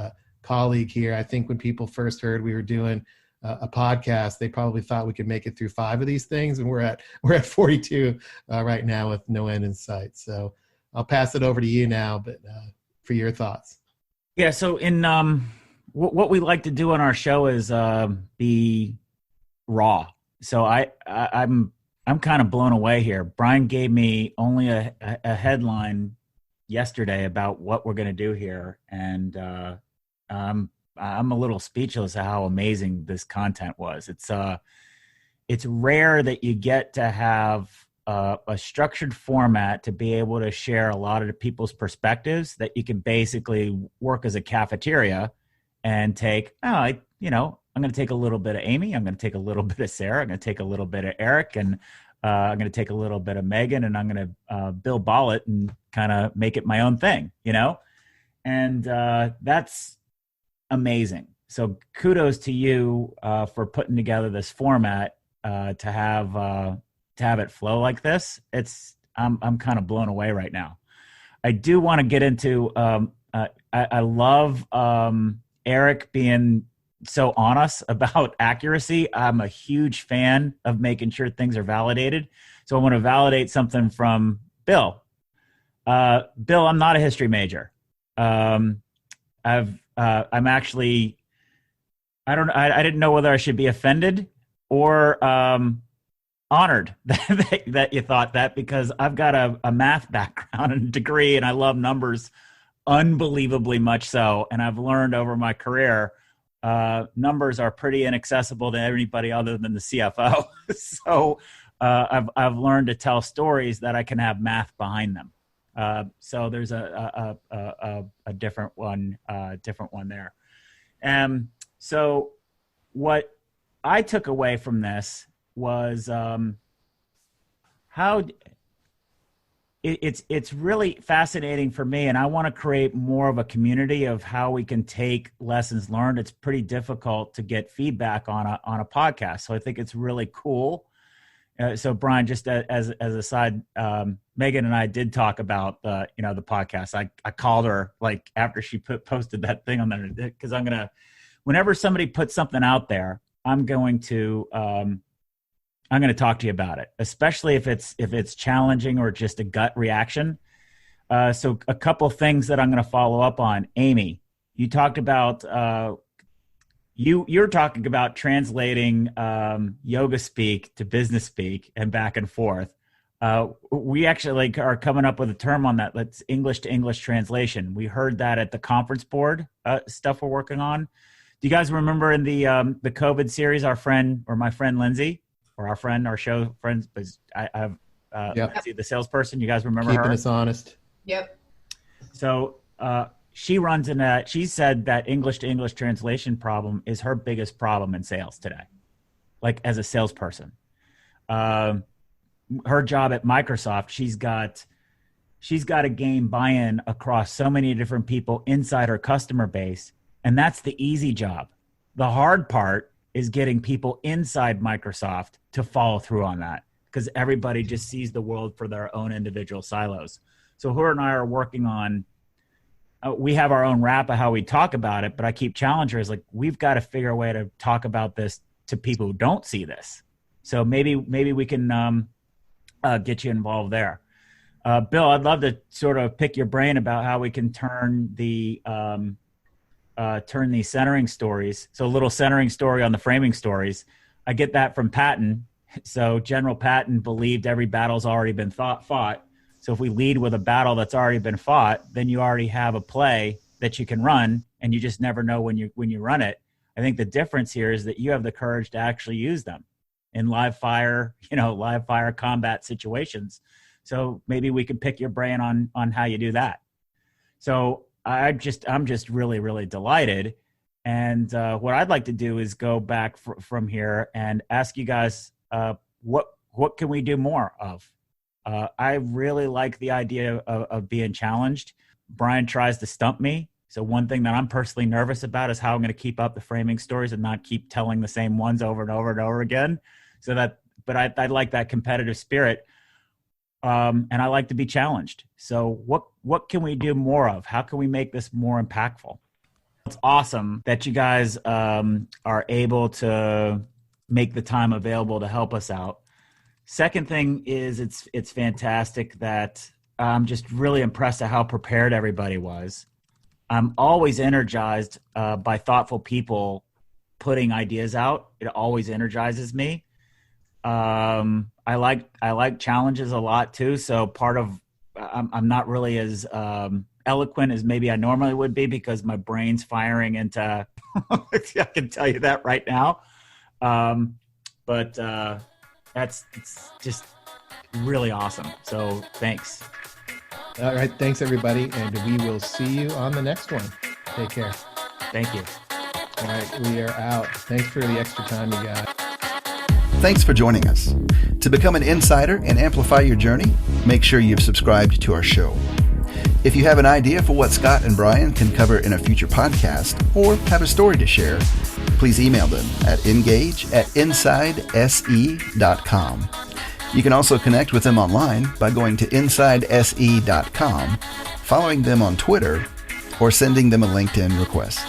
colleague here. I think when people first heard we were doing a podcast, they probably thought we could make it through 5 of these things, and we're at 42 right now with no end in sight. So I'll pass it over to you now, but for your thoughts. Yeah. So in what we like to do on our show is be raw. So I'm kind of blown away here. Brian gave me only a headline yesterday about what we're going to do here, and I'm a little speechless at how amazing this content was. It's rare that you get to have a structured format to be able to share a lot of the people's perspectives, that you can basically work as a cafeteria and take, I'm going to take a little bit of Amy, I'm going to take a little bit of Sarah, I'm going to take a little bit of Erich, and I'm going to take a little bit of Megan, and I'm going to Bill Ball it and kind of make it my own thing, And that's amazing. So kudos to you for putting together this format to have it flow like this. I'm kind of blown away right now. I do want to get into I love Erich being so honest about accuracy. I'm a huge fan of making sure things are validated. So I want to validate something from Bill. Bill, I'm not a history major. I'm actually, I didn't know whether I should be offended or honored that you thought that, because I've got a math background and degree, and I love numbers unbelievably much so. And I've learned over my career, numbers are pretty inaccessible to anybody other than the CFO. So I've learned to tell stories that I can have math behind them. So there's a different one there. So what I took away from this was how it's really fascinating for me, and I want to create more of a community of how we can take lessons learned. It's pretty difficult to get feedback on a podcast, so I think it's really cool. So Brian, just as a side, Megan and I did talk about the podcast. I called her like after she posted that thing on there, because I'm gonna, whenever somebody puts something out there, I'm going to talk to you about it, especially if it's challenging or just a gut reaction. So a couple things that I'm going to follow up on. Amy, you talked about you're talking about translating yoga speak to business speak and back and forth. We actually are coming up with a term on that. That's English to English translation. We heard that at the conference board stuff we're working on. Do you guys remember in the COVID series, my friend Lindsay, or our show friends, I have Lindsay, the salesperson. You guys remember Keeping her? us honest. Yep. So she runs in that. She said that English to English translation problem is her biggest problem in sales today, like as a salesperson. Her job at Microsoft, she's got to gain buy-in across so many different people inside her customer base, and that's the easy job. The hard part is getting people inside Microsoft to follow through on that, because everybody just sees the world for their own individual silos. So Hur and I are working on, we have our own wrap of how we talk about it, but I keep challenging her, is like, we've got to figure a way to talk about this to people who don't see this. So maybe we can get you involved there. Bill, I'd love to sort of pick your brain about how we can turn these centering stories. So a little centering story on the framing stories. I get that from Patton. So General Patton believed every battle's already been fought. So if we lead with a battle that's already been fought, then you already have a play that you can run, and you just never know when you run it. I think the difference here is that you have the courage to actually use them in live fire combat situations. So maybe we can pick your brain on how you do that. So I'm just really, really delighted. And what I'd like to do is go back from here and ask you guys, what can we do more of? I really like the idea of being challenged. Brian tries to stump me. So one thing that I'm personally nervous about is how I'm going to keep up the framing stories and not keep telling the same ones over and over and over again. But I like that competitive spirit. And I like to be challenged. So what can we do more of? How can we make this more impactful? It's awesome that you guys are able to make the time available to help us out. Second thing is it's fantastic that I'm just really impressed at how prepared everybody was. I'm always energized by thoughtful people putting ideas out. It always energizes me. I like challenges a lot too. So part of, I'm not really as eloquent as maybe I normally would be because my brain's firing into, I can tell you that right now. But it's just really awesome. So thanks. All right. Thanks everybody. And we will see you on the next one. Take care. Thank you. All right. We are out. Thanks for the extra time you got. Thanks for joining us. To become an insider and amplify your journey, make sure you've subscribed to our show. If you have an idea for what Scott and Brian can cover in a future podcast, or have a story to share, please email them at engage@insidese.com. You can also connect with them online by going to insidese.com, following them on Twitter, or sending them a LinkedIn request.